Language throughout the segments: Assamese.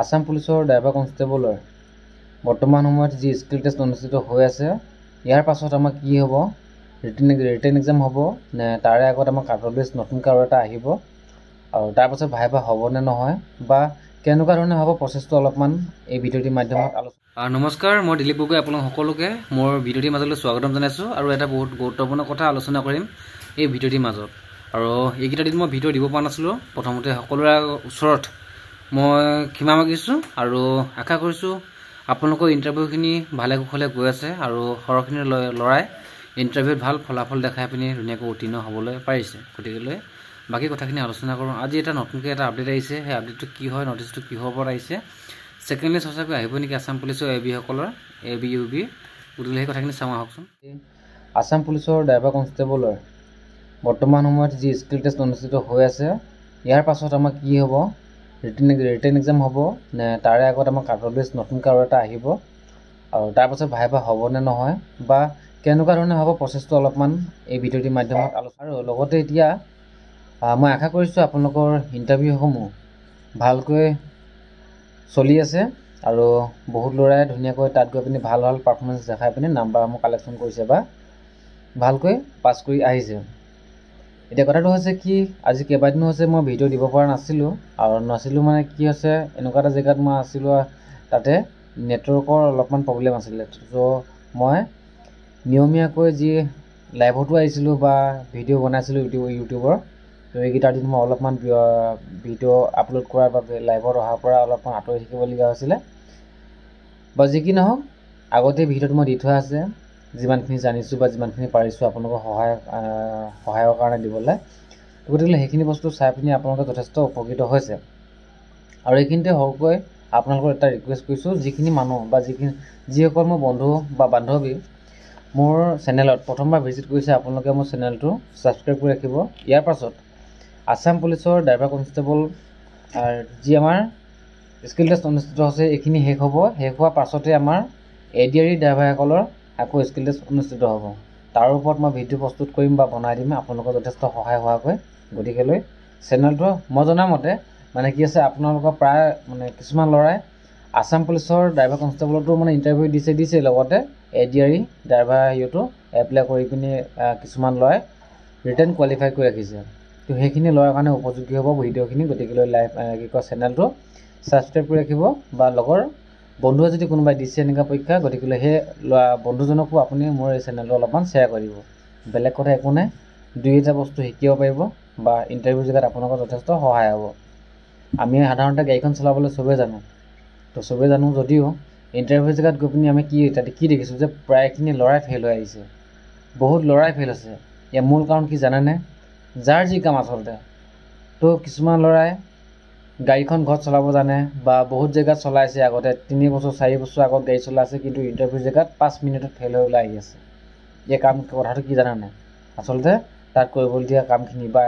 আসাম পুলিচৰ ড্ৰাইভাৰ কনষ্টেবলৰ বৰ্তমান সময়ত যি স্কিল টেষ্ট অনুষ্ঠিত হৈ আছে, ইয়াৰ পাছত আমাৰ কি হ'ব, ৰিটেন এক্সাম হ'ব নে তাৰে আগত আমাৰ কাটৰ লিষ্ট নতুনকৈ আৰু এটা আহিব, আৰু তাৰপাছত ভাইভা হ'ব নে নহয়, বা কেনেকুৱা ধৰণে হ'ব প্ৰচেছটো অলপমান এই ভিডিঅ'টিৰ মাধ্যমত আলোচনা। নমস্কাৰ, মই দিলীপ গগৈ আপোনালোক সকলোকে মোৰ ভিডিঅ'টিৰ মাজলৈ স্বাগতম জনাইছোঁ। আৰু এটা বহুত গুৰুত্বপূৰ্ণ কথা আলোচনা কৰিম এই ভিডিঅ'টিৰ মাজত। আৰু এইকেইটা দিন মই ভিডিঅ' দিব পৰা নাছিলোঁ। প্ৰথমতে সকলোৰে ওচৰত মই ক্ষমা মাগিছোঁ আৰু আশা কৰিছোঁ আপোনালোকৰ ইণ্টাৰভিউখিনি ভালে কুশলে গৈ আছে আৰু সৰহখিনি ল'ৰাই ইণ্টাৰভিউত ভাল ফলাফল দেখাই পিনি ধুনীয়াকৈ উত্তীৰ্ণ হ'বলৈ পাৰিছে। গতিকে বাকী কথাখিনি আলোচনা কৰোঁ। আজি এটা নতুনকৈ এটা আপডেট আহিছে, সেই আপডেটটো কি হয়, নটিচটো কিহৰ ওপৰত আহিছে, ছেকেণ্ড লিষ্ট সঁচাকৈ আহিব নেকি আসাম পুলিচৰ AB-সকলৰ, AB UB, গতিকে সেই কথাখিনি চাওঁ আহকচোন। আসাম পুলিচৰ ড্ৰাইভাৰ কনষ্টেবলৰ বৰ্তমান সময়ত যি স্কিল টেষ্ট অনুষ্ঠিত হৈ আছে, ইয়াৰ পাছত আমাৰ কি হ'ব, ৰিটেন এক্সাম হ'ব নে তাৰে আগত আমাৰ কাটৰ লিষ্ট নতুনকৈ আৰু এটা আহিব, আৰু তাৰপাছত ভাইভা হ'ব নে নহয়, বা কেনেকুৱা ধৰণে হ'ব প্ৰচেছটো অলপমান এই ভিডিঅ'টিৰ মাধ্যমত আলোচনা। আৰু লগতে এতিয়া মই আশা কৰিছোঁ আপোনালোকৰ ইণ্টাৰভিউসমূহ ভালকৈ চলি আছে আৰু বহুত ল'ৰাই ধুনীয়াকৈ তাত গৈ পিনি ভাল ভাল পাৰফৰ্মেঞ্চ দেখাই পিনি নাম্বাৰসমূহ কালেকশ্যন কৰিছে বা ভালকৈ পাছ কৰি আহিছে। এতিয়া কথাটো হৈছে কি, আজি কেইবাদিনো হৈছে মই ভিডিঅ' দিব পৰা নাছিলোঁ, আৰু মানে কি হৈছে, এনেকুৱা এটা জেগাত মই আছিলোঁ, তাতে নেটৱৰ্কৰ অলপমান প্ৰব্লেম আছিলে। ত' মই নিয়মীয়াকৈ যি লাইভতো আহিছিলোঁ বা ভিডিঅ' বনাইছিলোঁ ইউটিউবৰ, তো এইকেইটা দিন মই অলপমান ভিডিঅ' আপলোড কৰাৰ বাবে লাইভত অহাৰ পৰা অলপমান আঁতৰি থাকিবলগীয়া হৈছিলে। বা যি কি নহওক, আগতে ভিডিঅ'টো মই দি থোৱা আছে, যিমানখিনি জানিছোঁ বা যিমানখিনি পাৰিছোঁ আপোনালোকৰ সহায়ৰ কাৰণে দিবলৈ। গতিকে সেইখিনি বস্তু চাই পিনি আপোনালোকে যথেষ্ট উপকৃত হৈছে। আৰু এইখিনিতে সৰুকৈ আপোনালোকৰ এটা ৰিকুৱেষ্ট কৰিছোঁ, যিখিনি মানুহ বা যিসকল মোৰ বন্ধু বা বান্ধৱী মোৰ চেনেলত প্ৰথমবাৰ ভিজিট কৰিছে, আপোনালোকে মোৰ চেনেলটো ছাবস্ক্ৰাইব কৰি ৰাখিব। ইয়াৰ পাছত আসাম পুলিচৰ ড্ৰাইভাৰ কনষ্টেবল যি আমাৰ স্কিল টেষ্ট অনুষ্ঠিত হৈছে, এইখিনি শেষ হ'ব। শেষ হোৱাৰ পাছতে আমাৰ ADRE ড্ৰাইভাৰসকলৰ আকৌ স্কিল টেষ্ট অনুষ্ঠিত হ'ব। তাৰ ওপৰত মই ভিডিঅ' প্ৰস্তুত কৰিম বা বনাই দিম আপোনালোকৰ যথেষ্ট সহায় হোৱাকৈ। গতিকেলৈ চেনেলটো মই জনামতে মানে কি আছে, আপোনালোকৰ প্ৰায় কিছুমান ল'ৰাই আসাম পুলিচৰ ড্ৰাইভাৰ কনষ্টেবলতো ইণ্টাৰভিউ দিছে, লগতে ADRE ড্ৰাইভাৰ এপ্লাই কৰি পিনি কিছুমান ল'ৰাই ৰিটেন কোৱালিফাই কৰি ৰাখিছে। তো সেইখিনি ল'ৰাৰ কাৰণে উপযোগী হ'ব ভিডিঅ'খিনি। গতিকেলৈ চেনেলটো ছাবস্ক্ৰাইব কৰি ৰাখিব, বা লগৰ বন্ধুৱে যদি কোনোবাই দিছে এনেকুৱা পৰীক্ষা, গতিকে সেই বন্ধুজনকো আপুনি মোৰ এই চেনেলটো অলপমান শ্বেয়াৰ কৰিব। বেলেগ কথা একো নাই, দুই এটা বস্তু শিকিব পাৰিব বা ইণ্টাৰভিউ জেগাত আপোনালোকৰ যথেষ্ট সহায় হ'ব। আমি সাধাৰণতে গাড়ীখন চলাবলৈ চবেই জানো, তো চবেই জানো যদিও ইণ্টাৰভিউ জেগাত গৈ পিনি আমি তাতে কি দেখিছোঁ যে প্ৰায়খিনি ল'ৰাই ফেইল হৈ আহিছে, বহুত ল'ৰাই ফেইল হৈছে। ইয়াৰ মূল কাৰণ কি জানেনে? যাৰ যি কাম আচলতে। তো কিছুমান ল'ৰাই গাড়ীখন ঘৰত চলাব জানে বা বহুত জেগাত চলাইছে, আগতে 3 বছৰ 4 বছৰ আগত গাড়ী চলাইছে, কিন্তু ইণ্টাৰভিউ জেগাত 5 মিনিটত ফেইল হৈ ওলাই আহি আছে। এই কথাটো কি জানেনে? আচলতে তাত কৰিবলগীয়া কামখিনি বা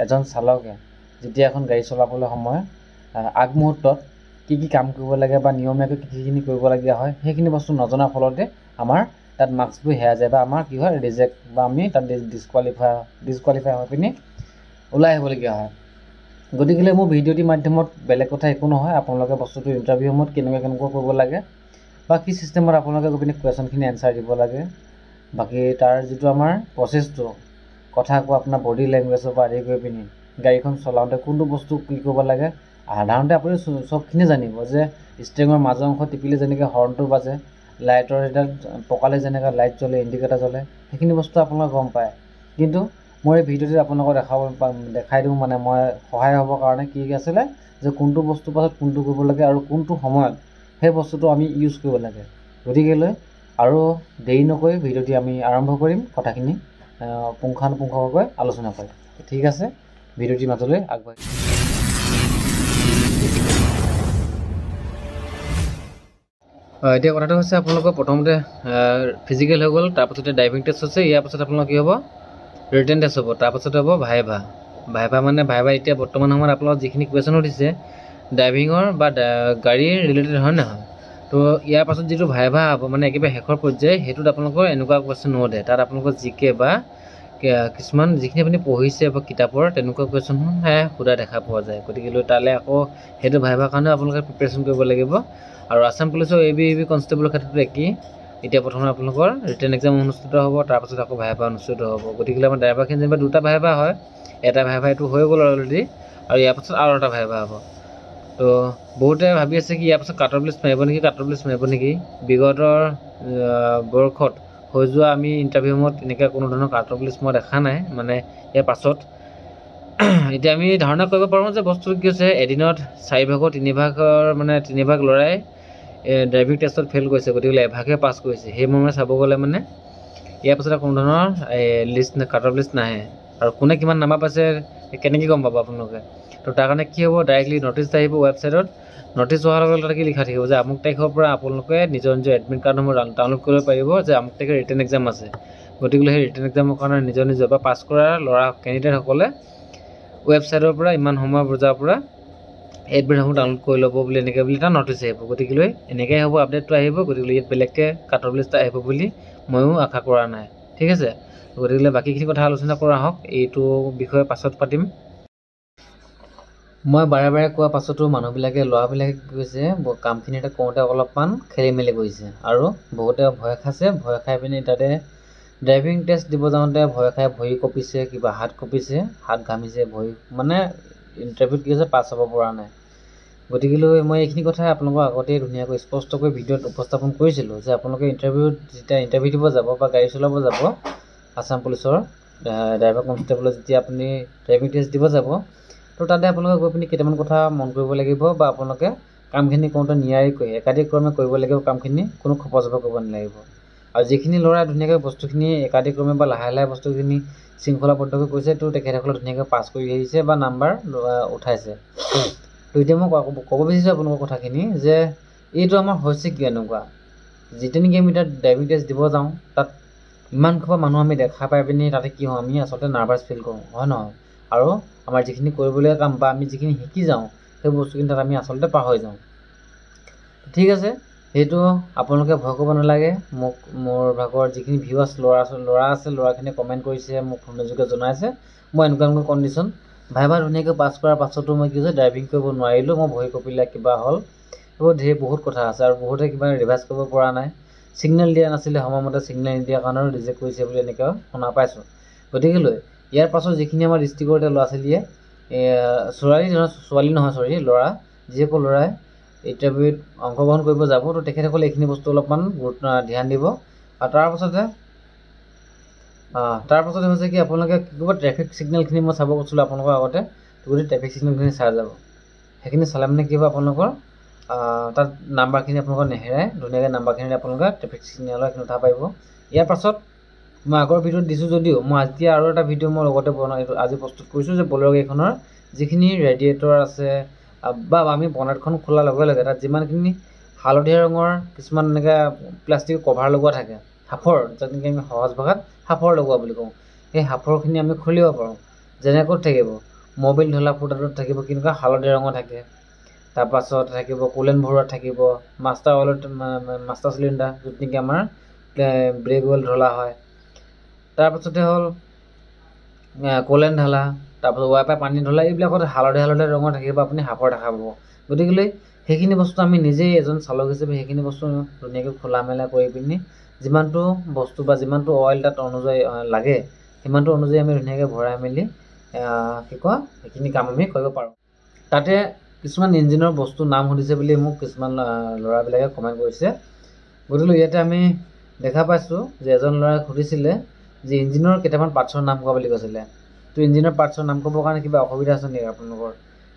এজন চালকে যেতিয়া এখন গাড়ী চলাবলৈ সময় আগমুহূৰ্তত কি কাম কৰিব লাগে বা নিয়মীয়াকৈ কিখিনি কৰিবলগীয়া হয়, সেইখিনি বস্তু নজনাৰ ফলতে আমাৰ তাত মাৰ্কছবোৰ হেৰাই যায় বা আমাৰ কি হয়, ৰিজেক্ট বা আমি তাত ডিছকুৱালিফাই হৈ পিনি ওলাই আহিবলগীয়া হয়। গতিকে মোৰ ভিডিঅ'টিৰ মাধ্যমত বেলেগ কথা একো নহয়, আপোনালোকে বস্তুটো ইণ্টাৰভিউ সময়ত কেনেকুৱা কৰিব লাগে বা কি ছিষ্টেমত আপোনালোকে গৈ পিনি কুৱেশ্যনখিনি এনচাৰ দিব লাগে, বাকী তাৰ যিটো আমাৰ প্ৰচেছটো, কথা কোৱা আপোনাৰ বডি লেংগুৱেজৰ পৰা আদি কৰি পিনি গাড়ীখন চলাওঁতে কোনটো বস্তু কি কৰিব লাগে, সাধাৰণতে আপুনি চবখিনি জানিব যে ষ্টিয়াৰিঙৰ মাজৰ অংশ টিপিলে যেনেকৈ হৰ্ণটো বাজে, লাইটৰ এডাল পকালে যেনেকৈ লাইট জ্বলে, ইণ্ডিকেটাৰ জ্বলে, সেইখিনি বস্তু আপোনালোকে গম পায়। কিন্তু মই এই ভিডিঅ'টোত আপোনালোকক দেখাই দিওঁ, মই সহায় হ'বৰ কাৰণে কি আছিলে যে কোনটো বস্তুৰ পাছত কোনটো কৰিব লাগে আৰু কোনটো সময়ত সেই বস্তুটো আমি ইউজ কৰিব লাগে। গতিকেলৈ আৰু দেৰি নকৰি ভিডিঅ'টি আমি আৰম্ভ কৰিম, কথাখিনি পুংখানুপুংখকৈ আলোচনা কৰিম। ঠিক আছে, ভিডিঅ'টিৰ মাজলৈ আগবাঢ়ি। এতিয়া কথাটো হৈছে, আপোনালোকৰ প্ৰথমতে ফিজিকেল হৈ গ'ল, তাৰপাছতে ড্ৰাইভিং টেষ্ট হৈছে, ইয়াৰ পাছত আপোনালোকৰ কি হ'ব, ৰিটেন টেষ্ট হ'ব, তাৰপাছতে হ'ব ভাইভা। ভাইভা এতিয়া বৰ্তমান সময়ত আপোনালোকৰ যিখিনি কুৱেশ্যন উঠিছে ড্ৰাইভিঙৰ বা গাড়ীৰ ৰিলেটেড হয় নহয়, তো ইয়াৰ পাছত যিটো ভাইভা হ'ব একেবাৰে শেষৰ পৰ্যায়, সেইটোত আপোনালোকৰ এনেকুৱা কুৱেশ্যন নোসোধে। তাত আপোনালোকৰ GK বা কিছুমান যিখিনি আপুনি পঢ়িছে বা কিতাপৰ তেনেকুৱা কুৱেশ্যনহে সোধা দেখা পোৱা যায়। গতিকে তালৈ আকৌ সেইটো ভাইভাৰ কাৰণেও আপোনালোকে প্ৰিপেৰেশ্যন কৰিব লাগিব। আৰু আছাম পুলিচৰ এ বি কনষ্টেবলৰ ক্ষেত্ৰতো একেই। এতিয়া প্ৰথমে আপোনালোকৰ ৰিটেন এক্সাম অনুষ্ঠিত হ'ব, তাৰপাছত আকৌ ভাইভা অনুষ্ঠিত হ'ব। গতিকে আমাৰ ড্ৰাইভাৰখিনি যেনিবা 2টা ভাইভা হয়, এটা ভাইভা এইটো হৈ গ'ল অলৰেডি, আৰু ইয়াৰ পাছত আৰু এটা ভাইভা হ'ব। তো বহুতে ভাবি আছে কি ইয়াৰ পাছত কাট অফ লিষ্ট মাৰিব নেকি, বিগতৰ বৰ্ষত হৈ যোৱা আমি ইণ্টাৰভিউমত এনেকৈ কোনো ধৰণৰ কাট অফ লিষ্ট মই দেখা নাই, মানে ইয়াৰ পাছত। এতিয়া আমি ধাৰণা কৰিব পাৰোঁ যে বস্তুটো কি হৈছে, এদিনত 4 ভাগৰ 3 ভাগ ল'ৰাই ড্ৰাইভিং টেষ্টত ফেইল কৰিছে, গতিকে এভাগহে পাছ কৰিছে। সেই মৰ্মে চাব গ'লে মানে ইয়াৰ পাছত কোনো ধৰণৰ লিষ্ট কাট অফ লিষ্ট নাহে। আৰু কোনে কিমান নাম্বাৰ পাইছে কেনেকৈ গম পাব আপোনালোকে? তো তাৰ কাৰণে কি হ'ব, ডাইৰেক্টলি নটিচ আহিব ৱেবছাইটত। নটিচ অহাৰ লগে লগে কি লিখা থাকিব যে আমুক তাৰিখৰ পৰা আপোনালোকে নিজৰ এডমিট কাৰ্ডসমূহ ডাউনলোড কৰিব পাৰিব যে আমুক তাৰিখে ৰিটেন এক্সাম আছে। গতিকে সেই ৰিটেন এক্সামৰ কাৰণে নিজৰ বা পাছ কৰা ল'ৰা কেণ্ডিডেটসকলে ৱেবছাইটৰ পৰা ইমান সময় বজাৰ পৰা এডমিটসমূহ ডাউনলোড কৰি ল'ব বুলি এনেকৈ বুলি এটা নটিচ আহিব। গতিকে এনেকৈ হ'ব, আপডেটটো আহিব। গতিকে ইয়াত বেলেগকৈ কাট অফ লিষ্ট আহিব বুলি ময়ো আশা কৰা নাই। ঠিক আছে, গতিকে বাকীখিনি কথা আলোচনা কৰা হওক, এইটো বিষয়ে পাছত পাতিম। মই বাৰে বাৰে কোৱাৰ পাছতো ল'ৰাবিলাকে কি কৈছে, কামখিনি এটা কৰোঁতে অলপমান খেলি মেলি কৰিছে, আৰু বহুতে ভয় খাইছে। ভয় খাই পিনি তাতে ড্ৰাইভিং টেষ্ট দিব যাওঁতে ভয় খাই ভৰি কঁপিছে, কিবা হাত কঁপিছে, হাত ঘামিছে, ভৰি মানে ইণ্টাৰভিউত কি হৈছে পাছ হ'ব পৰা নাই। গতিকে মই এইখিনি কথা আপোনালোকৰ আগতেই ধুনীয়াকৈ স্পষ্টকৈ ভিডিঅ'ত উপস্থাপন কৰিছিলোঁ যে আপোনালোকে যেতিয়া ইণ্টাৰভিউ দিব যাব বা গাড়ী চলাব যাব আছাম পুলিচৰ ড্ৰাইভাৰ কনষ্টেবলত, যেতিয়া আপুনি ড্ৰাইভিং টেষ্ট দিব যাব, তো তাতে আপোনালোকে গৈ পিনি কেইটামান কথা মন কৰিব লাগিব, বা আপোনালোকে কামখিনি কৰোঁতে নিয়াৰিকৈ একাধিক্ৰমে কৰিব লাগিব। কামখিনি কোনো খপজপা কৰিব নালাগিব। আৰু যিখিনি ল'ৰাই ধুনীয়াকৈ বস্তুখিনি একাধিক্ৰমে বা লাহে লাহে বস্তুখিনি শৃংখলাবদ্ধকৈ কৰিছে, তো তেখেতসকলে ধুনীয়াকৈ পাছ কৰি আহিছে বা নাম্বাৰ উঠাইছে। তো এতিয়া মই ক'ব বিচাৰিছোঁ আপোনালোকৰ কথাখিনি যে এইটো আমাৰ হৈছে কি এনেকুৱা, যেতিয়া নেকি আমি তাত ড্ৰাইভিং টেষ্ট দিব যাওঁ, তাত ইমান খোপা মানুহ আমি দেখা পাই পিনি তাতে কি হওঁ, আমি আচলতে নাৰ্ভাছ ফিল কৰোঁ, হয় নহয়? আৰু আমাৰ যিখিনি কৰিবলগীয়া কাম বা আমি যিখিনি শিকি যাওঁ, সেই বস্তুখিনি তাত আমি আচলতে পাহৰি যাওঁ। ঠিক আছে, সেইটো আপোনালোকে ভয় কৰিব নালাগে। মোৰ ভাগৰ যিখিনি ভিউৱাৰ্ছ ল'ৰা আছে, ল'ৰাখিনিয়ে কমেণ্ট কৰিছে, মোক ফোনযোগে জনাইছে মই এনেকুৱা কণ্ডিশ্যন ভাইভা ধুনীয়াকৈ পাছ কৰাৰ পাছতো মই কি হৈছে ড্ৰাইভিং কৰিব নোৱাৰিলোঁ, মই ভৰি কঁপিলে কিবা হ'ল, এইবোৰ বহুত কথা আছে। আৰু বহুতে কিবা ৰিভাইজ কৰিব পৰা নাই, ছিগনেল দিয়া নাছিলে, সময়মতে ছিগনেল নিদিয়াৰ কাৰণেও ৰিজেক্ট কৰিছে বুলি এনেকৈ শুনা পাইছোঁ। গতিকে ইয়াৰ পাছত যিখিনি আমাৰ ডিষ্ট্ৰিক্টৰ ল'ৰা ছোৱালীয়ে ল'ৰা যিসকল ল'ৰাই ইণ্টাৰভিউত অংশগ্ৰহণ কৰিব যাব, তো তেখেতসকলে এইখিনি বস্তু অলপমান ধ্যান দিব। আৰু তাৰপাছতে হৈছে কি, আপোনালোকে কি কৰিব, ট্ৰেফিক ছিগনেলখিনি মই চাব কৈছিলোঁ আপোনালোকৰ আগতে, গোটেই ট্ৰেফিক ছিগনেলখিনি চাই যাব। সেইখিনি চালে মানে কি হ'ব, আপোনালোকৰ তাত নাম্বাৰখিনি আপোনালোকৰ নেহেৰাই, ধুনীয়াকৈ নাম্বাৰখিনি আপোনালোকে ট্ৰেফিক ছিগনেলৰ এইখিনি উঠাব পাৰিব। ইয়াৰ পাছত মই আগৰ ভিডিঅ'ত দিছোঁ যদিও মই এতিয়া আৰু এটা ভিডিঅ' মই লগতে আজি প্ৰস্তুত কৰিছোঁ যে বলেৰ' গাড়ীখনৰ যিখিনি ৰেডিয়েটৰ আছে বা আমি বনেটখন খোলাৰ লগে লগে তাত যিমানখিনি হালধীয়া ৰঙৰ কিছুমান এনেকৈ প্লাষ্টিকৰ কভাৰ লগোৱা থাকে, সাঁফৰ, যেনেকৈ আমি সহজ ভাষাত সাঁফৰ লগোৱা বুলি কওঁ, সেই সাঁফৰখিনি আমি খুলিব পাৰোঁ। যেনেকৈ থাকিব মবিল ঢলা ফুটাটোত থাকিব কেনেকুৱা হালধীয়া ৰঙৰ থাকে, তাৰপাছত থাকিব কুলেন ভৰোৱাত থাকিব, মাষ্টাৰ চিলিণ্ডাৰ য'ত নেকি আমাৰ ব্ৰেক অইল ঢলা হয়, তাৰপাছতে হ'ল কুলেন ঢলা, তাৰপাছত ৱাইপাৰ পানী ঢলা, এইবিলাকত হালধীয়া ৰঙৰ থাকিব, আপুনি সাঁফৰ দেখা পাব। গতিকে সেইখিনি বস্তু আমি নিজেই এজন চালক হিচাপে সেইখিনি বস্তু ধুনীয়াকৈ খোলা মেলা কৰি পিনি যিমানটো বস্তু বা যিমানটো অইল তাত অনুযায়ী লাগে, সিমানটো অনুযায়ী আমি ধুনীয়াকৈ ভৰাই মেলি সেইখিনি কাম আমি কৰিব পাৰোঁ। তাতে কিছুমান ইঞ্জিনৰ বস্তু নাম সুধিছে বুলি মোক কিছুমান ল'ৰাবিলাকে কমেণ্ট কৰিছে। গতিকে ইয়াতে আমি দেখা পাইছোঁ যে এজন ল'ৰাই সুধিছিলে যে ইঞ্জিনৰ কেইটামান পাৰ্টছৰ নাম কোৱা বুলি কৈছিলে। তো ইঞ্জিনৰ পাৰ্টছৰ নাম ক'বৰ কাৰণে কিবা অসুবিধা আছে নেকি আপোনালোকৰ?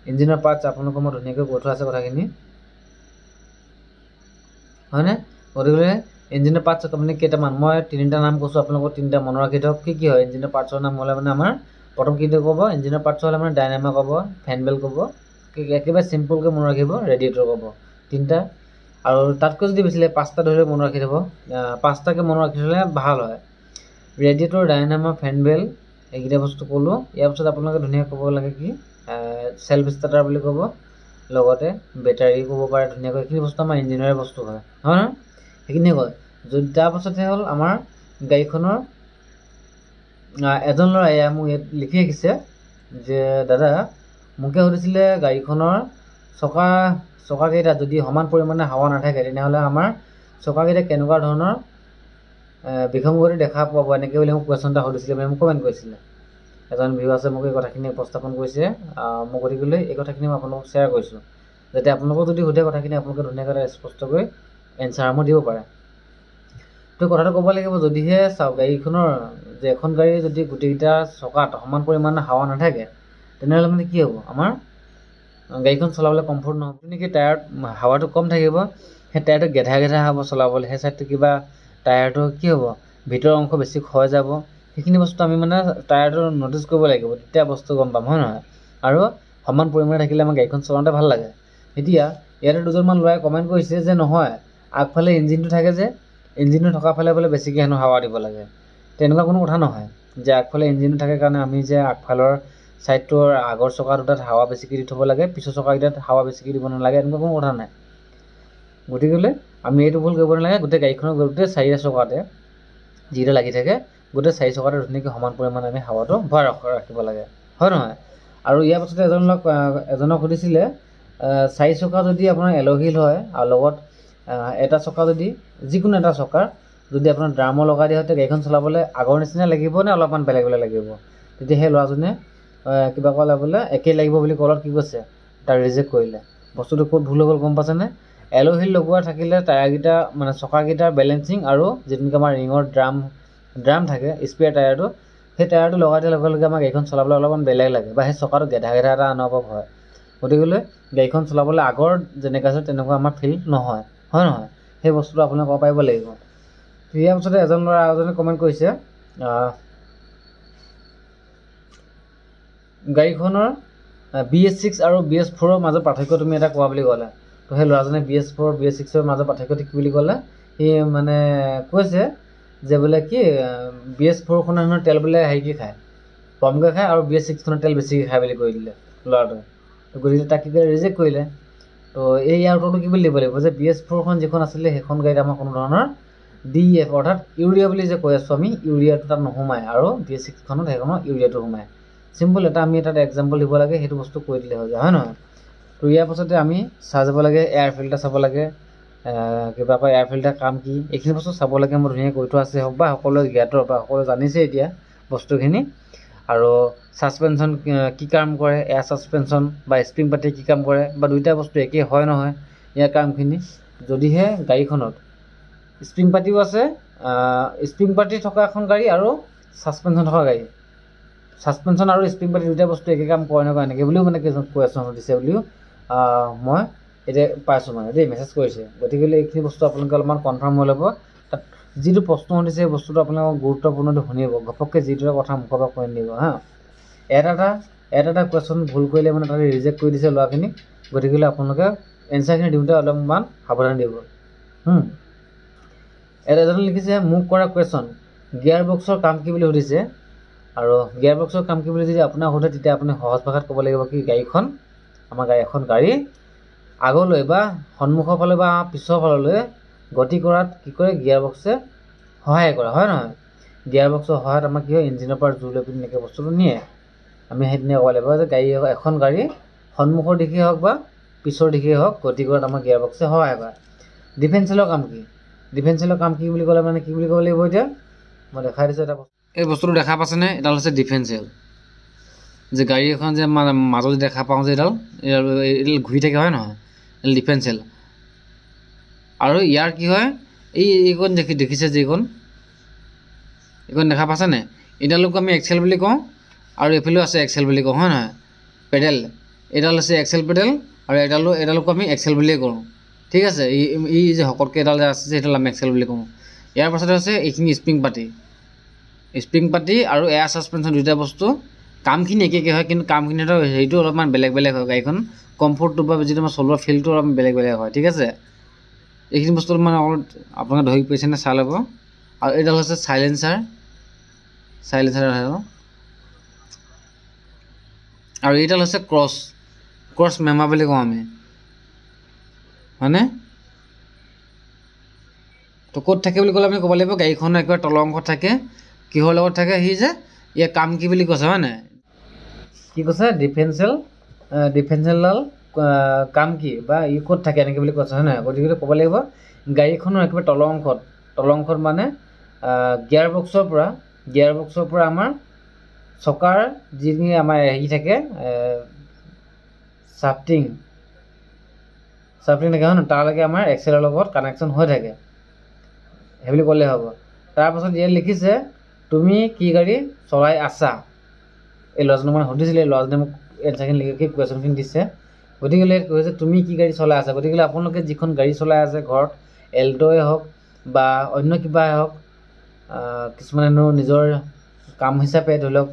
ইঞ্জিনৰ পাৰ্টছ আপোনালোকৰ মই ধুনীয়াকৈ কৈ থোৱা আছে কথাখিনি, হয়নে? গতিকে ইঞ্জিনৰ পাৰ্টছ আপুনি কেইটামান, মই 3টা নাম কৈছোঁ, আপোনালোকৰ 3টা মনত ৰাখি থওক। কি হয় ইঞ্জিনৰ পাৰ্টছৰ নাম হ'লে মানে আমাৰ প্ৰথম কি ক'ব, ইঞ্জিনৰ পাৰ্টছ হ'লে মানে ডাইনামা ক'ব, ফেনবেল ক'ব, একেবাৰে চিম্পলকৈ মনত ৰাখিব, ৰেডিয়েটৰ ক'ব, 3টা। আৰু তাতকৈ যদি বেছিলে 5টা ধৰি মনত ৰাখি থ'ব, 5টাকৈ মনত ৰাখি থ'লে ভাল হয়। ৰেডিয়েটৰ, ডাইনামা, ফেনবেল এইকেইটা বস্তু ক'লোঁ। ইয়াৰ পিছত আপোনালোকে ধুনীয়াকৈ ক'ব লাগে কি চেল্ফ ষ্টাৰ্টাৰ বুলি ক'ব, লগতে বেটাৰী ক'ব পাৰে ধুনীয়াকৈ। এইখিনি বস্তু আমাৰ ইঞ্জিনৰে বস্তু হয়, হয় নহয়? সেইখিনিয়ে কয়। তাৰপাছতে হ'ল আমাৰ গাড়ীখনৰ এজন ল'ৰাই মোক ইয়াত লিখি ৰাখিছে যে দাদা মোকে সুধিছিলে গাড়ীখনৰ চকাকেইটা যদি সমান পৰিমাণে হাৱা নাথাকে তেনেহ'লে আমাৰ চকাকেইটা কেনেকুৱা ধৰণৰ বিসংগতি দেখা পাব এনেকৈ বুলি মোক কুৱেশ্যন এটা সুধিছিলে মানে মোক কমেণ্ট কৰিছিলে। এজন ভিউৱাৰ্ছে মোক এই কথাখিনি উপস্থাপন কৰিছে। মই গতিকেলৈ এই কথাখিনি মই আপোনালোকক শ্বেয়াৰ কৰিছোঁ যাতে আপোনালোকক যদি সোধে কথাখিনি আপোনালোকে ধুনীয়াকৈ স্পষ্টকৈ এনচাৰসমূহ দিব পাৰে। তো কথাটো ক'ব লাগিব যদিহে চাওক গাড়ীখনৰ যে এখন গাড়ী যদি গোটেইকেইটা চকাত সমান পৰিমাণে হাৱা নাথাকে তেনেহ'লে মানে কি হ'ব আমাৰ গাড়ীখন চলাবলৈ কমফৰ্ট নহ'ব। নেকি টায়াৰত হাৱাটো কম থাকিব সেই টায়াৰটো গেধা হ'ব চলাবলৈ, সেই চাইডটো কিবা টায়াৰটো কি হ'ব ভিতৰৰ অংশ বেছি ক্ষয় যাব। সেইখিনি বস্তু আমি মানে টায়াৰটো ন'টিছ কৰিব লাগিব, তেতিয়া বস্তু গম পাম হয় নহয়। আৰু সমান পৰিমাণে থাকিলে আমাৰ গাড়ীখন চলাওঁতে ভাল লাগে। এতিয়া ইয়াতে দুজনমান ল'ৰাই কমেণ্ট কৰিছে যে নহয় আগফালে ইঞ্জিনটো থাকে যে ইঞ্জিনটো থকা ফালে বোলে বেছিকৈ হেনো হাৱা দিব লাগে। তেনেকুৱা কোনো কথা নহয় যে আগফালে ইঞ্জিনটো থাকে কাৰণে আমি যে আগফালৰ ছাইডটোৰ আগৰ চকা দুটাত হাৱা বেছিকৈ দি থ'ব লাগে, পিছৰ চকাকেইটাত হাৱা বেছিকৈ দিব নালাগে, এনেকুৱা কোনো কথা নাই। গতিকেলৈ আমি এইটো ভুল কৰিব নালাগে। গোটেই গাড়ীখনৰ গোটেই চাৰিটা চকাতে যিটো লাগি থাকে গোটেই চাৰি চকাতে ধুনীয়াকৈ সমান পৰিমাণে আমি হাৱাটো ভৰাই ৰাখিব লাগে হয় নহয়। আৰু ইয়াৰ পাছতে এজনক সুধিছিলে চাৰি চকা যদি আপোনাৰ এল'হিল হয় আৰু লগত এটা চকা যদি যিকোনো এটা চকাৰ যদি আপোনাৰ ড্ৰামৰ লগাই দিয়া হয় গাড়ীখন চলাবলৈ আগৰ নিচিনা লাগিব নে অলপমান বেলেগ লাগিব। তেতিয়া সেই ল'ৰাজনে কিবা ক'লে বোলে একেই লাগিব বুলি ক'লত কি কৈছে তাৰ ৰিজেক্ট কৰিলে। বস্তুটো ক'ত ভুল হৈ গ'ল গম পাইছেনে? এল'হিল লগোৱা থাকিলে টায়াৰকেইটা মানে চকাকেইটাৰ বেলেঞ্চিং আৰু যিটো আমাৰ ৰিঙৰ ড্ৰাম থাকে স্পেয়াৰ টায়াৰটো সেই টায়াৰটো লগাই দিয়াৰ লগে লগে আমাৰ গাড়ীখন চলাবলৈ অলপমান বেলেগ লাগে বা সেই চকাটো গেধা এটা অনুভৱ হয়। গতিকেলৈ গাড়ীখন চলাবলৈ আগৰ যেনেকৈ আছে তেনেকুৱা আমাৰ ফিল নহয় হয় নহয়। সেই বস্তুটো আপোনালোকে ক'ব পাৰিব লাগিব। ইয়াৰ পাছতে এজন ল'ৰা আৰু এজনে কমেণ্ট কৰিছে গাড়ীখনৰ BS6 আৰু BS4ৰ মাজত পাৰ্থক্য তুমি এটা কোৱা বুলি ক'লে। তো সেই ল'ৰাজনে BS4 BS6ৰ মাজত পাৰ্থক্যটো কি বুলি ক'লে সি মানে কৈছে যে বোলে কি BS4খনৰ হেনো তেল বোলে হেৰিকৈ খায় কমকৈ খায় আৰু BS6খনৰ তেল বেছিকৈ খায় বুলি কৈ দিলে ল'ৰাটোৱে। তো গতিকে তাক কি কৰি ৰিজেক্ট কৰিলে। তো এই ইয়াৰ উত্তৰটো কি বুলি দিব লাগিব যে BS4খন যিখন আছিলে সেইখন গাড়ীত আমাৰ কোনো ধৰণৰ DEF অৰ্থাৎ ইউৰিয়া বুলি যে কৈ আছোঁ আমি ইউৰিয়াটো তাত নোসোমায় আৰু BS6খনত সেইখনৰ ইউৰিয়াটো সোমায়। চিম্পল আমি তাত এক্সাম্পল দিব লাগে সেইটো বস্তু কৈ দিলে হৈ যায় হয় নহয়। তো ইয়াৰ পাছতে আমি চাই যাব লাগে এয়াৰ ফিল্টাৰ চাব লাগে কিবা কয় এয়াৰ ফিল্টাৰ কাম কি এইখিনি বস্তু চাব লাগে। মই ধুনীয়াকৈ কৈ থোৱা আছে হওক বা সকলোৱে জ্ঞাত বা সকলোৱে জানিছে এতিয়া বস্তুখিনি। আৰু ছাছপেনশ্যন কি কাম কৰে এয়াৰ ছাছপেনশ্যন বা স্প্ৰিং পাতি কি কাম কৰে বা দুইটা বস্তু একেই হয় নহয় ইয়াৰ কামখিনি। যদিহে গাড়ীখনত স্প্ৰিং পাতিও আছে স্প্ৰিং পাতি থকা এখন গাড়ী আৰু ছাছপেনশ্যন থকা গাড়ী ছাছপেনশ্যন আৰু স্প্ৰিং পাতি দুইটা বস্তু একে কাম কৰে নকৰে এনেকৈ বুলিও মানে কেইজন কুৱেশ্যন দিছে বুলিও মই এতিয়া পাইছোঁ মানে দেই মেছেজ কৰিছে। গতিকে এইখিনি বস্তু আপোনালোকে অলপমান কনফাৰ্ম হৈ ল'ব। তাত যিটো প্ৰশ্ন সুধিছে সেই বস্তুটো আপোনালোকক গুৰুত্বপূৰ্ণটো শুনিব ঘপককৈ যিটো কথা মুখৰ পৰা কৈ নিদিব হা। এটা কুৱেশ্যন ভুল কৰিলে মানে তাতে ৰিজেক্ট কৰি দিছে ল'ৰাখিনিক। গতিকে আপোনালোকে এনচাৰখিনি দিওঁতে অলপমান সাৱধান দিব। এজনে লিখিছে মোক কৰা কুৱেশ্যন গিয়াৰ বক্সৰ কাম কি বুলি সুধিছে। আৰু গিয়াৰ বক্সৰ কাম কি বুলি যদি আপোনাক সোধে তেতিয়া আপুনি সহজ ভাষাত ক'ব লাগিব কি গাড়ীখন আমাৰ এখন গাড়ী আগলৈ বা সন্মুখৰ ফালে বা পিছৰ ফাললৈ গতি কৰাত কি কৰে গিয়াৰ বক্সে সহায় কৰে হয় নহয়। গিয়াৰ বক্সৰ সহায়ত আমাৰ কি হয় ইঞ্জিনৰ পৰা জোৰ লৈ পিনি এনেকৈ বস্তুটো নিয়ে। আমি সেইদিনা ক'ব লাগিব যে এখন গাড়ী সন্মুখৰ দিশেই হওক বা পিছৰ দিশেই হওক গতি কৰাত আমাৰ গিয়াৰ বক্সে সহায় কৰে। ডিফেন্সেলৰ কাম কি ডিফেন্সেলৰ কাম কি বুলি ক'লে মানে কি বুলি ক'ব লাগিব এতিয়া মই দেখাই দিছোঁ এটা বস্তু। এই বস্তুটো দেখা পাইছেনে এডাল হৈছে ডিফেন্সেল যে গাড়ী এখন যে মাজত দেখা পাওঁ যে এডাল ঘূৰি থাকে হয় নহয় এডাল ডিফেন্সেল। আৰু ইয়াৰ কি হয় এইখন দেখিছে যিখন এইখন দেখা পাইছেনে এডালক আমি এক্সেল বুলি কওঁ আৰু এইফালেও আছে এক্সেল বুলি কওঁ হয় নহয়। পেডেল এডাল আছে এক্সেল পেডেল আৰু এডালকো আমি এক্সেল বুলিয়ে কওঁ ঠিক আছে। এই যে শকতকৈ এডাল যে আছে সেইডাল আমি এক্সেল বুলি কওঁ। ইয়াৰ পাছতে আছে এইখিনি স্প্ৰিং পাতি আৰু এয়াৰ ছাছপেনশ্যন দুইটা বস্তু কামখিনি একে হয় কিন্তু কামখিনিতো হেৰিটো অলপমান বেলেগ হয়। গাড়ীখন কমফৰ্টটো বা যিটো আমাৰ চলোৱা ফিলটো অলপমান বেলেগ হয় ঠিক আছে। এইখিনি বস্তু মানে অলপ আপোনালোকে ধৰি পাইছেনে চাই ল'ব। আৰু এইডাল হৈছে চাইলেঞ্চাৰ আৰু এইডাল হৈছে ক্ৰছ মেমা বুলি কওঁ আমি হয়নে। তো ক'ত থাকে বুলি ক'লে আমি ক'ব লাগিব গাড়ীখনৰ একেবাৰে তলৰ অংশত থাকে। কিহৰ লগত থাকে সি যে ইয়াৰ কাম কি বুলি কৈছে হয় নাই কি কৈছে ডিফেন্সিয়েলডাল কাম কি বা ই ক'ত থাকে এনেকৈ বুলি কৈছে হয় নাই গতিকে ক'ব লাগিব গাড়ীখনৰ একেবাৰে তলৰ অংশত মানে গিয়াৰ বক্সৰ পৰা আমাৰ চকাৰ যিখিনি আমাৰ হেৰি থাকে শ্বাফ্টিং থাকে হয় নহয় তাৰলৈকে আমাৰ এক্সেলৰ লগত কানেকশ্যন হৈ থাকে সেইবুলি ক'লে হ'ব তাৰপাছত ইয়াত লিখিছে তুমি কি গাড়ী চলাই আছা এই ল'ৰাজনক মানে সুধিছিলে ল'ৰাজনে মোক এনচাৰখিনি লিখি কুৱেশ্যনখিনি দিছে গতিকে ইয়াত কৈছে তুমি কি গাড়ী চলাই আছা গতিকে আপোনালোকে যিখন গাড়ী চলাই আছে ঘৰত এল্ট'ই হওক বা অন্য কিবাই হওক কিছুমানেনো নিজৰ কাম হিচাপে ধৰি লওক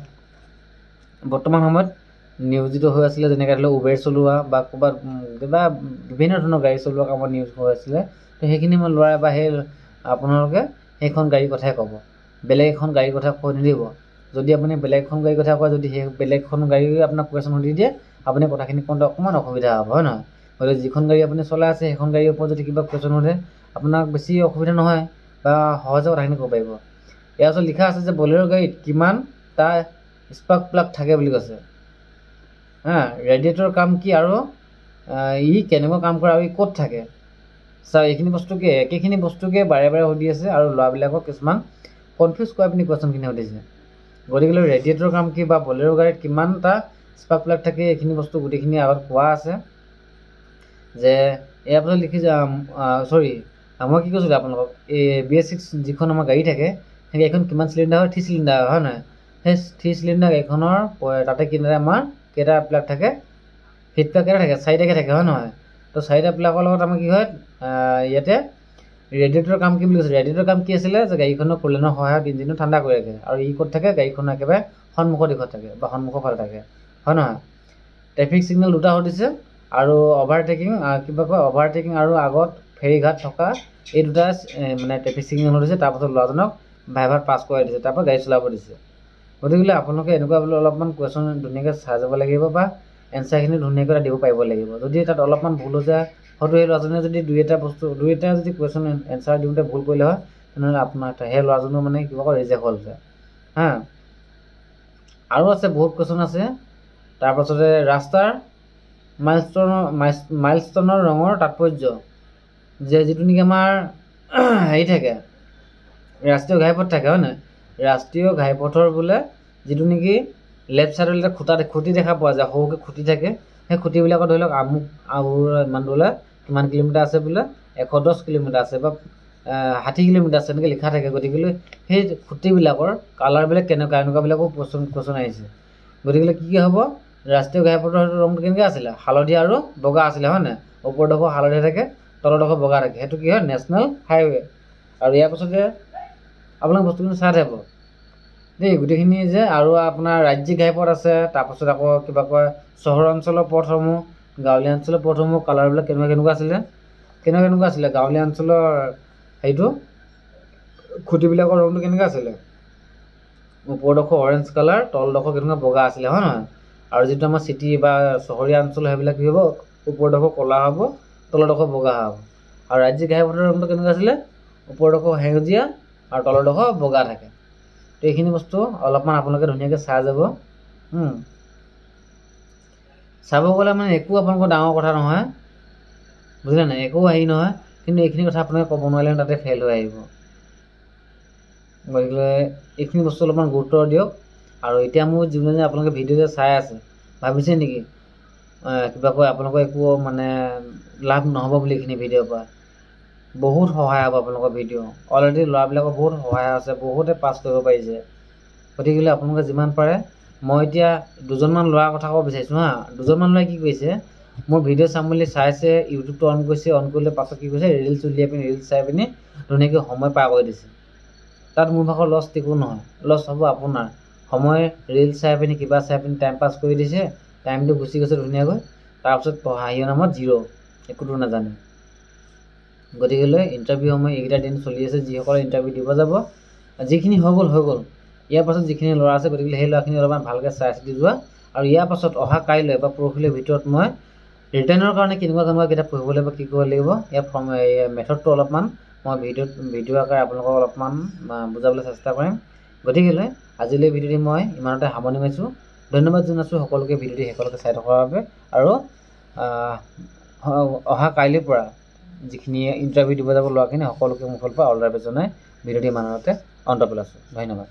বৰ্তমান সময়ত নিয়োজিত হৈ আছিলে যেনেকৈ ধৰি লওক উবেৰ চলোৱা বা ক'ৰবাত কিবা বিভিন্ন ধৰণৰ গাড়ী চলোৱা কামত নিয়োগ হৈ আছিলে তো সেইখিনি মই ল'ৰাই বা সেই আপোনালোকে সেইখন গাড়ীৰ কথাই ক'ব বেলেগ এখন গাড়ীৰ কথা কৈ নিদিব যদি আপুনি বেলেগ এখন গাড়ীৰ কথা কয় যদি সেই বেলেগখন গাড়ী আপোনাক কুৱেশ্যন সুধি দিয়ে আপুনি কথাখিনি কওঁতে অকণমান অসুবিধা হ'ব হয় নহয় গতিকে যিখন গাড়ী আপুনি চলাই আছে সেইখন গাড়ীৰ ওপৰত যদি কিবা কুৱেশ্যন সোধে আপোনাক বেছি অসুবিধা নহয় বা সহজে কথাখিনি ক'ব পাৰিব ইয়াৰ ওচৰত লিখা আছে যে বলেৰ' গাড়ীত কিমান তাৰ স্পাৰ্ক প্লাগ থাকে বুলি কৈছে ৰেডিয়েটৰ কাম কি আৰু ই কেনেকুৱা কাম কৰে আৰু ই ক'ত থাকে চাওক এইখিনি বস্তুকে একেখিনি বস্তুকে বাৰে সুধি আছে আৰু ল'ৰাবিলাকক কিছুমান কনফিউজ কৰা পিনি কুৱেশ্যনখিনি সুধিছে গতিকে ৰেডিয়েটৰ কাম কি বা বলেৰ' গাড়ীত কিমানটা স্পাৰ্ক প্লাগ থাকে এইখিনি বস্তু গোটেইখিনি আগত কোৱা আছে যে ইয়াৰ পাছত লিখি মই কি কৈছিলোঁ আপোনালোকক এই BS6 যিখন আমাৰ গাড়ী থাকে সেই গাড়ীখন কিমান চিলিণ্ডাৰ হয় 3 চিলিণ্ডাৰ হয় নহয় সেই 3 চিলিণ্ডাৰ গাড়ীখনৰ তাতে কিনাৰে আমাৰ কেইটা প্লাগ থাকে হিট প্লাগ কেইটা থাকে 4টাকৈ থাকে হয় নহয় তো 4টা প্লাগৰ লগত আমাৰ কি হয় ইয়াতে ৰেডিয়েটৰ কাম কি বুলি কৈছে ৰেডিয়েটৰ কাম কি আছিলে যে গাড়ীখনৰ কুলেনৰ সহায়ত ইঞ্জিনটো ঠাণ্ডা কৰি ৰাখে আৰু ই ক'ত থাকে গাড়ীখনৰ একেবাৰে সন্মুখৰ দিশত থাকে বা সন্মুখৰ ফালে থাকে হয় নহয় ট্ৰেফিক চিগনেল দুটা সুধিছে আৰু অভাৰটেকিং আৰু আগত ফেৰীঘাট থকা এই দুটা মানে ট্ৰেফিক চিগনেল সুধিছে তাৰপাছত ল'ৰাজনক ভাইভাত পাছ কৰাই দিছে তাৰপৰা গাড়ী চলাব দিছে গতিকে আপোনালোকে এনেকুৱা বোলে অলপমান কুৱেশ্যন ধুনীয়াকৈ চাই যাব লাগিব বা এনচাৰখিনি ধুনীয়াকৈ দিব পাৰিব লাগিব যদি তাত অলপমান ভুল হৈ যায় হয়তো সেই ল'ৰাজনে যদি দুই এটা যদি কুৱেশ্যন এনচাৰ দিওঁতে ভুল কৰিলে হয় তেনেহ'লে আপোনাৰ সেই ল'ৰাজনো মানে কিবা কয় ৰিজেক্ট হ'ল আৰু আছে বহুত কুৱেশ্যন আছে তাৰপাছতে ৰাস্তাৰ মাইলষ্টনৰ ৰঙৰ তাৎপৰ্য যে যিটো নেকি আমাৰ হেৰি থাকে ৰাষ্ট্ৰীয় ঘাইপথ থাকে হয় নহয় ৰাষ্ট্ৰীয় ঘাইপথৰ বোলে যিটো নেকি লেফ্ট ছাইডলৈ খুঁটি দেখা পোৱা যায় সৰুকৈ খুঁটি থাকে সেই খুঁটিবিলাকত ধৰি লওক আমুক ইমান দূৰলৈ কিমান কিলোমিটাৰ আছে বোলে 110 কিলোমিটাৰ আছে বা 60 কিলোমিটাৰ আছে এনেকৈ লিখা থাকে গতিকে সেই খুঁটিবিলাকৰ কালাৰবিলাক কেনেকুৱা এনেকুৱাবিলাকো কুৱেশ্যন আহিছে গতিকে কি হ'ব ৰাষ্ট্ৰীয় ঘাইপথৰ ৰংটো কেনেকৈ আছিলে হালধীয়া আৰু বগা আছিলে হয় নাই ওপৰডোখৰ হালধীয়া থাকে তলডোখৰ বগা থাকে সেইটো কি হয় নেশ্যনেল হাইৱে আৰু ইয়াৰ পাছতে আপোনাক বস্তুখিনি চাই থাকিব দেই গোটেইখিনি যে আৰু আপোনাৰ ৰাজ্যিক ঘাইপথ আছে তাৰপাছত আকৌ কিবা কয় চহৰ অঞ্চলৰ পথসমূহ গাঁৱলীয়া অঞ্চলৰ পথসমূহ কালাৰবিলাক কেনেকুৱা আছিলে গাঁৱলীয়া অঞ্চলৰ হেৰিটো খুঁটিবিলাকৰ ৰংটো কেনেকুৱা আছিলে ওপৰডোখৰ অৰেঞ্জ কালাৰ তলডোখৰ কেনেকুৱা বগা আছিলে হয় নহয় আৰু যিটো আমাৰ চিটি বা চহৰীয়া অঞ্চল সেইবিলাক কি হ'ব ওপৰডোখৰ ক'লা হ'ব তলডোখৰ বগা হ'ব আৰু ৰাজ্যিক ঘাইপথৰ ৰংটো কেনেকুৱা আছিলে ওপৰডোখৰ সেউজীয়া আৰু তলডোখৰ বগা থাকে তো এইখিনি বস্তু অলপমান আপোনালোকে ধুনীয়াকৈ চাই যাব চাব গ'লে মানে একো আপোনালোকৰ ডাঙৰ কথা নহয় বুজিলে নাই একো হেৰি নহয় কিন্তু এইখিনি কথা আপোনালোকে ক'ব নোৱাৰিলে তাতে ফেইল হৈ আহিব গতিকে এইখিনি বস্তু অলপমান গুৰুত্ব দিয়ক আৰু এতিয়া মোৰ যিজনে আপোনালোকে ভিডিঅ' যে চাই আছে ভাবিছে নেকি কিবা কয় আপোনালোকৰ একো মানে লাভ নহ'ব বুলি এইখিনি ভিডিঅ'ৰ পৰা বহুত সহায় হ'ব আপোনালোকৰ ভিডিঅ' অলৰেডি ল'ৰাবিলাকৰ বহুত সহায় আছে বহুতে পাছ কৰিব পাৰিছে গতিকে আপোনালোকে যিমান পাৰে মই এতিয়া দুজনমান ল'ৰাৰ কথা ক'ব বিচাৰিছোঁ দুজনমান ল'ৰাই কি কৰিছে মোৰ ভিডিঅ' চাম বুলি চাইছে ইউটিউবটো অন কৰিলে পাছত কি কৰিছে ৰিলচ উলিয়াই পিনি ৰিলচ চাই পিনি ধুনীয়াকৈ সময় পাৰ কৰি দিছে তাত মোৰ ভাগৰ লছ একো নহয় লছ হ'ব আপোনাৰ সময় ৰিলচ চাই পিনি কিবা চাই পিনি টাইম পাছ কৰি দিছে টাইমটো গুচি গৈছে ধুনীয়াকৈ তাৰপিছত পঢ়াৰ নামত 0 একোটো নাজানে গতিকে ইণ্টাৰভিউ সময় এইকেইটা দিন চলি আছে যিসকলে ইণ্টাৰভিউ দিব যাব যিখিনি হৈ গ'ল ইয়াৰ পাছত যিখিনি ল'ৰা আছে গতিকে সেই ল'ৰাখিনি অলপমান ভালকৈ চাই চিতি যোৱা আৰু ইয়াৰ পাছত অহা কাইলৈ বা পৰহিলৈ ভিতৰত মই ৰিটাৰ্ণৰ কাৰণে কেনেকুৱা কিতাপ পঢ়িব লাগিব কি কৰিব লাগিব ইয়াৰ মেথডটো অলপমান মই ভিডিঅ' আকাৰে আপোনালোকক অলপমান বুজাবলৈ চেষ্টা কৰিম গতিকে আজিলৈ ভিডিঅ'টি মই ইমানতে সামৰণি মাৰিছোঁ। ধন্যবাদ জনাইছোঁ সকলোকে ভিডিঅ'টি শেষলৈকে চাই থকাৰ বাবে। আৰু অহা কাইলৈৰ পৰা যিখিনি ইণ্টাৰভিউ দিব যাব ল'ৰাখিনি সকলোকে মোৰ ফালৰ পৰা অল দ্য বেষ্ট জনাই ভিডিঅ'টি ইমানতে অন্ত পেলাইছোঁ। ধন্যবাদ।